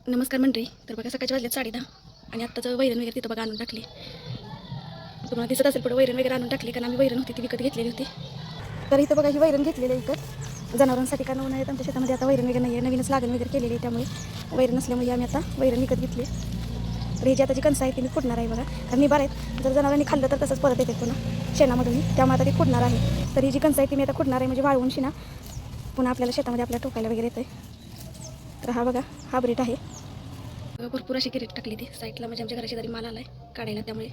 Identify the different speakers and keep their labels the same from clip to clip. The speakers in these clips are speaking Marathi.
Speaker 1: नमस्कार मंडळी. तर बघा सकाळच्या वाजल्यात 10:30 आणि आत्ताचं वैरण वगैरे तिथं बघा आणून टाकली. तुम्हाला दिसत असेल पुढे वैरण वगैरे आणून टाकली, कारण आम्ही वैरण होती ती विकत घेतलेली होती. तर इथं बघा ही वैरण घेतलेली आहे विकत जनावरांसाठी, कारण उन्हाळ्यात आमच्या शेतामध्ये आता वैरण वगैरे नाही आहे, नवीनच लागण वगैरे केलेली आहे, त्यामुळे वैरण नसल्यामुळे आम्ही आता वैरण विकत घेतली. तर ही जी आता जी कणसं आहे ती मी फुटणार आहे बघा, कारण निबार आहेत, जर जनावरांनी खाल्लं तर तसंच परत येते पुन्हा शेणामधून, त्यामुळे आता ती फुटणार आहे. तर ही जी कणसं आहे ती मी आता फुटणार आहे, म्हणजे वाळवून शिना पुन्हा आपल्याला शेतामध्ये आपल्याला टोकायला वगैरे येते. तर हा बघा हा ब्रेट आहे. भरपूर अशी किरीट टाकली ती साईडला, म्हणजे आमच्या घराशी जरी माल आलाय काढायला, त्यामुळे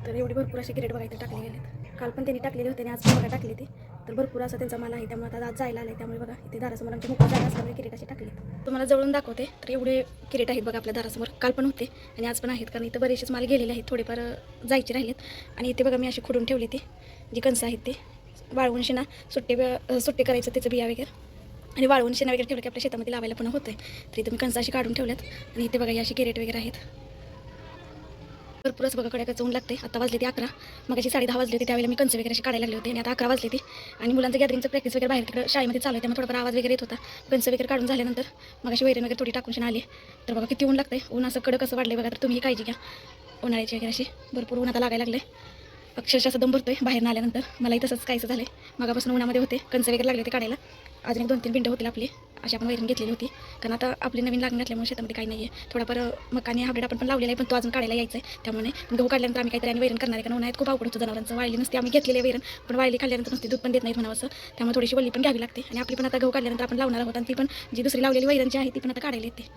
Speaker 1: तर एवढी भरपूर अशी किरीट बघायला टाकले गेलेत. काल पण त्यांनी टाकलेली होते आणि आज पण बघा टाकली ती. तर भरपूर असा त्यांचा माल आहे, त्यामुळे आता आज जायला आलाय, त्यामुळे बघा इथे दारासमोर आमच्या मोकळ्या जागा असल्यामुळे किरीट अशी टाकली. तुम्हाला जवळून दाखवते. तर एवढे किरीट आहेत बघा आपल्या दारासमोर, काल पण होते आणि आज पण आहेत, कारण इथं बरेचसेच माल गेलेले आहेत, थोडेफार जायचे राहिलेत. आणि इथे बघा मी अशी खुडून ठेवली ती जी कणसं आहेत ते वाळवून शिना सुट्टे करायचं त्याचं बिया वगैरे, आणि वाळवून शेणा वगैरे ठेवलं की आपल्या शेतामध्ये लावायला पण होते. तर इथं मी कणसं अशी काढून ठेवल्यात आणि इथे बघा ही अशी किरीट वगैरे आहेत. भरपूरच बघा कड्याचं ऊन लागते. आता वाजले ते 11, मगाशी 10:30 वाजले होते, त्यावेळेला मी कणस वगैरे अशी काढायला लागले होते आणि आता 11 वाजले ते. आणि मुलांचं गॅदरिंगचं प्रॅक्टिस वगैरे बाहेर तिकडे शाळेमध्ये चालू आहे, त्यामुळे थोडाफार आवाज वगैरे येत होता. कणस वगैरे काढून झाल्यानंतर मगाशी वैरण वगैरे थोडी टाकून आली. तर बघा किती ऊन लागते, ऊन असं कडक कसं वाढले बघा. तर तुम्ही काळजी घ्या उन्हाळ्याची वगैरे अशी, भरपूर ऊन आता लागायला लागले. अक्षरशः असं दम भरतोय बाहेर आल्यानंतर. मलाही तसंच काहीचं झालं आहे, मगापासून उन्हामध्ये होते, कणस वगैरे लागले होते काढायला. अजून एक 2-3 पिंडं होतील आपली, अशी आपण वैरण घेतलेली होती, कारण आता आपली नवीन लागण घातल्यामुळे शेतामध्ये काही नाही आहे. थोडाफार मकाने हाबरेट आपण पण लावलेला आहे, पण तो अजून काढायला यायचा आहे, त्यामुळे गहू काढल्यानंतर आम्ही काहीतरी आणि वैरण करणार आहे, कारण उन्हाळ्यात खूप अवघड होतं जनावरांचं. वाळली नसते आम्ही घेतलेली वैरण, पण वाळली खाल्ल्यानंतर नुसती दूध पण देत नाहीत म्हणावं, त्यामुळे थोडीशी वल्ली पण घ्यावी लागते. आणि आपली पण आता गहू काढल्यानंतर आपण लावणार आहोत, आणि ती पण जी दुसरी लावलेली वैरण जी आहे ती पण आता काढायला येते.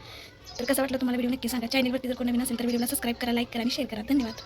Speaker 1: तर कसं वाटलं तुम्हाला व्हिडिओ नक्की सांगा. चॅनलवरती जर कोणी नवीन असेल तर व्हिडिओला सबस्क्राईब करा, लाईक करा आणि शेअर करा. धन्यवाद.